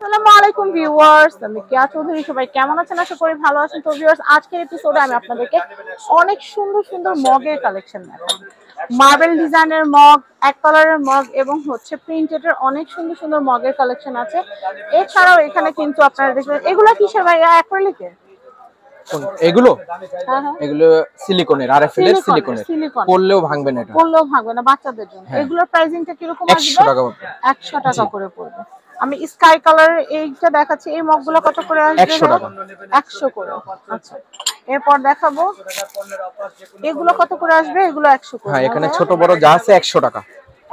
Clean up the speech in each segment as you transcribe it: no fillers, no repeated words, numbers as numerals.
আসসালামু আলাইকুম ভিউয়ার্স, আমি কেয়া চৌধুরী। সবাই কেমন আছেন? আশা করি ভালো আছেন। তো ভিউয়ার্স, আজকের এপিসোডে আমি আপনাদেরকে অনেক সুন্দর সুন্দর মগের কালেকশন দেখাবো। মার্বেল ডিজাইনের মগ, এক কালারের মগ এবং প্রিন্টেডের অনেক সুন্দর সুন্দর মগের কালেকশন আছে। এছাড়াও এখানে কিন্তু আপনারা দেখবেন এগুলো কিসের ভাইয়া? অ্যাক্রিলিকের? এগুলো হ্যাঁ হ্যাঁ, এগুলো সিলিকনের, আরএফএল এর সিলিকনের। পড়লেও ভাঙবে না, এটা পড়লেও ভাঙবে না, বাচ্চাদের জন্য। এগুলোর প্রাইসিংটা কিরকম আসবে? 100 টাকা। 100 টাকা করে পড়বে। আমি স্কাই কালারের এইটা দেখাচ্ছি। এই মগগুলো কত করে আসবে? 100 টাকা। 100 করে। আচ্ছা, এরপর দেখাবো এগুলো কত করে আসবে? এগুলো 100 করে। হ্যাঁ, এখানে ছোট বড় যা আছে 100 টাকা।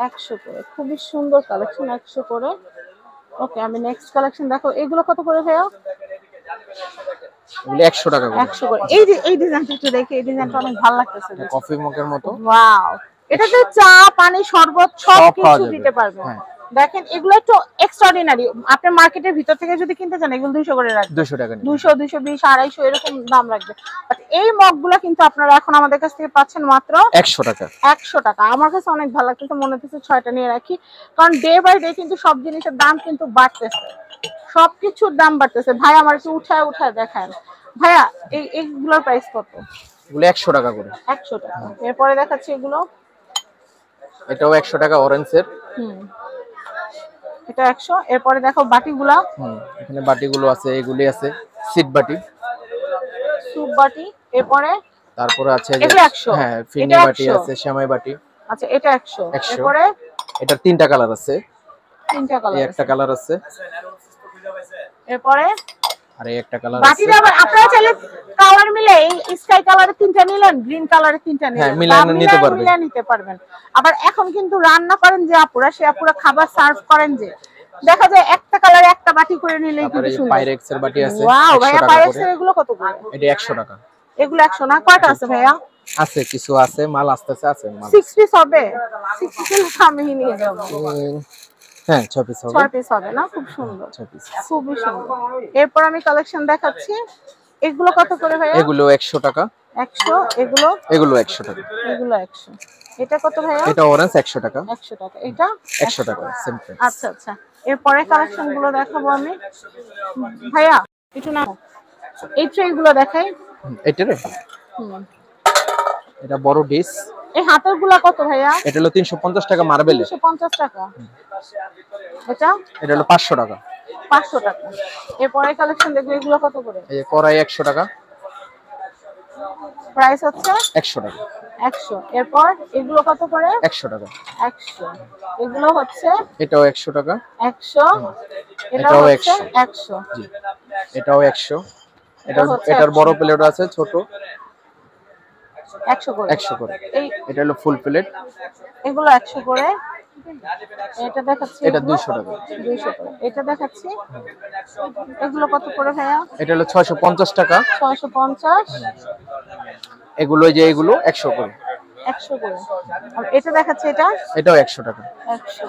100 করে, খুবই সুন্দর কালেকশন, 100 করে। ওকে, আমি নেক্সট কালেকশন দেখো। এগুলো কত করে ভাইয়া? এগুলো 100 টাকা করে। 100 করে। এই যে এই ডিজাইনটা একটু দেখি, এই ডিজাইনটা অনেক ভালো লাগতেছে। কফি মগের মতো। ওয়াও, এটাতে চা, পানি, শরবত সব কিছু দিতে পারবেন। দেখেন, এগুলো একটু এক্সট্রাঅর্ডিনারি। আপনি মার্কেটের ভিতর থেকে যদি কিনতে চান, এগুলো 200 করে রাখবেন। 200 টাকা। 200, 220, 250 এরকম দাম রাখবে। বাট এই মগগুলো কিন্তু আপনারা এখন আমাদের কাছ থেকে পাচ্ছেন মাত্র 100 টাকা। 100 টাকা। আমার কাছে অনেক ভালো লাগতেছে, মনে হচ্ছে 6টা নিয়ে রাখি। কারণ ডে বাই ডে কিন্তু সব জিনিসের দাম কিন্তু বাড়তেছে, সবকিছুর দাম বাড়তেছে। ভাই, আমার একটু উঠায় উঠায় দেখান ভাইয়া। এইগুলোর প্রাইস কত? এগুলো 100 টাকা করে। 100 টাকা। এরপরে দেখাচ্ছি এগুলো। এটাও 100 টাকা অরেঞ্জের। এটা 100। এরপরে দেখো বাটিগুলা। এখানে বাটিগুলো আছে, এগুলি আছে সিট বাটি, স্যুপ বাটি। এরপরে তারপরে আছে যে এটা 100। হ্যাঁ, ফিনি বাটি আছে, সেমাই বাটি। আচ্ছা, এটা 100। এরপরে এটা তিনটা কালার আছে। তিনটা কালার, একটা কালার আছে। এরপরে আর একটা কালার আছে। বাটিটা আবার আপনারা চাইলে কালার মিলে এই স্কাই কালারের তিনটা নিলেন, গ্রিন কালারের তিনটা নিলেন, হ্যাঁ, মিলানো নিতে পারবেন। আবার এখন কিন্তু রান্না করেন যে আপুরা, সে আপুরা খাবার সার্ভ করেন যে, দেখা যায় একটা কালারে একটা বাটি করে নিলেই কিন্তু সুন্দর। পাইরেক্স এর বাটি আছে। ওয়াও ভাইয়া, পাইরেক্স এর এগুলো কত করে? এটা 100 টাকা। এগুলো 100 না? কয়টা আছে ভাইয়া? আছে, কিছু আছে, মাল আসতেছে, আছে মাল। 6 পিস হবে? 6 পিস আমি নিয়ে যাব। হ্যাঁ, 6 পিস হবে। 6 পিস হবে না? খুব সুন্দর, 6 পিস, খুবই সুন্দর। এরপর আমি কালেকশন দেখাচ্ছি। এগুলো কত করে ভাইয়া? এগুলো 100 টাকা। 100। এগুলো 100 টাকা। এগুলো 100। এটা কত ভাইয়া? এটা অরেঞ্জ 100 টাকা। 100 টাকা। এটা 100 টাকা, সেম প্রাইস। আচ্ছা আচ্ছা, এরপরে কালেকশন গুলো দেখাবো আমি। ভাইয়া একটু না, এই ট্রে গুলো দেখাই। এটা রে, এটা বড় ডিশ। এই হাতের গুলা কত ভাইয়া? এটা হলো 350 টাকা মার্বেল। 350 টাকা। এটা হলো 500 টাকা। 500 টাকা। এরপরে কালেকশন দেখবো। এগুলো কত করে? এই যে কড়াই 100 টাকা। প্রাইস হচ্ছে 100 টাকা। 100। এরপর এগুলো কত করে? 100 টাকা। 100। এগুলো হচ্ছে এটাও 100 টাকা। 100। এটাও 100। 100। জি, এটাও 100। এটার বড় প্লেট আছে, ছোট 100 করে। 100 করে। এটা হলো ফুল প্লেট। এগুলো 100 করে। এটা দেখাচ্ছি, এটা 200 টাকা। 200 করে। এটা দেখাচ্ছি। এগুলো কত করে ভাইয়া? এটা হলো 650 টাকা। 650। এগুলো যে এগুলো 100 করে। 100 করে। আর এটা দেখাচ্ছি, এটাও 100 টাকা। 100।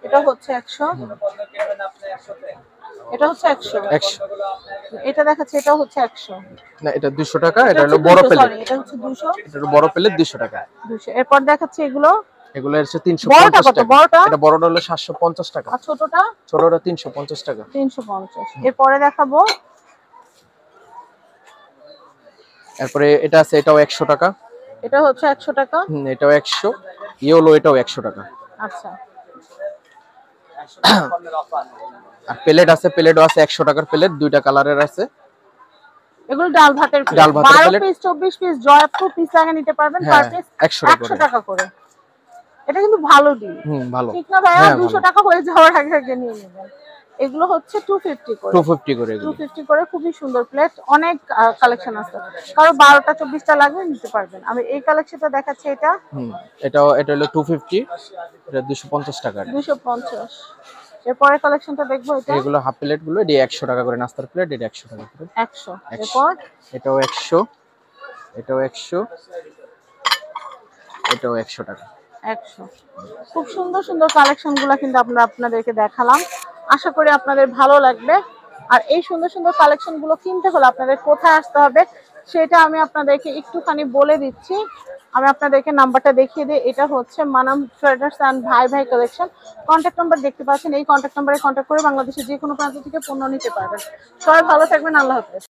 এটা হচ্ছে 100। এটা হচ্ছে 100। 100। এটা দেখাচ্ছি, এটাও হচ্ছে 100। না, এটা 200 টাকা। এটা হলো বড় প্লেট। সরি, এটা হচ্ছে 200। এটা হলো বড় প্লেট, 200 টাকা। 200। এরপর দেখাচ্ছি এগুলো হচ্ছে 350 টাকা। বড়টা? এটা বড়টা হলো 750 টাকা। আর ছোটটা? ছোটটা 350 টাকা। 350। এরপরে দেখাবো। এরপরে এটা আছে, এটাও 100 টাকা। এটা হচ্ছে 100 টাকা। এটাও 100। ইয়েলো, এটাও 100 টাকা। আচ্ছা। আর প্লেট আছে, প্লেটও আছে 100 টাকার প্লেট, দুইটা কালারের আছে। এগুলো ডাল ভাতের plate. 12 piece, 24 piece, Jaipur piece আগে নিতে পারবেন। পার পিস 100 টাকা করে। এটা কিন্তু ভালো ডিল। ভালো। ঠিক না ভাইয়া? 200 টাকা হয়ে যাওয়ার আগে আগে নিয়ে নেবেন। এগুলো হচ্ছে 250 করে। 250 করে এগুলো। 250 করে। খুবই সুন্দর প্লেট। অনেক কালেকশন আছে। কারো 12টা 24টা লাগবে, নিতে পারবেন। আমি এই কালেকশনটা দেখাচ্ছি। এটা এটা হলো 250। এটা 250 টাকা। 250। এরপরে কালেকশনটা দেখবো। এগুলো হাফ প্লেট গুলো, এটা 100 টাকা করে নাস্তার প্লেট, এটা 100 টাকা করে। 100। এরপর এটাও 100। এটাও 100। এটাও 100 টাকা। 100। খুব সুন্দর সুন্দর কালেকশনগুলো কিন্তু আমরা আপনাদেরকে দেখালাম। আশা করি আপনাদের ভালো লাগবে। আর এই সুন্দর সুন্দর কালেকশনগুলো কিনতে হলে আপনাদের কোথায় আসতে হবে সেটা আমি আপনাদেরকে একটুখানি বলে দিচ্ছি। আমি আপনাদেরকে নাম্বারটা দেখিয়ে দিই, এটা হচ্ছে মানাম ট্রেডার্স অ্যান্ড ভাই ভাই কালেকশন। কন্ট্যাক্ট নাম্বার দেখতে পাচ্ছেন, এই কন্ট্যাক্ট নাম্বারে কন্ট্যাক্ট করে বাংলাদেশের যে কোনো প্রান্ত থেকে পণ্য নিতে পারবেন। সবাই ভালো থাকবেন, আল্লাহ হাফেজ।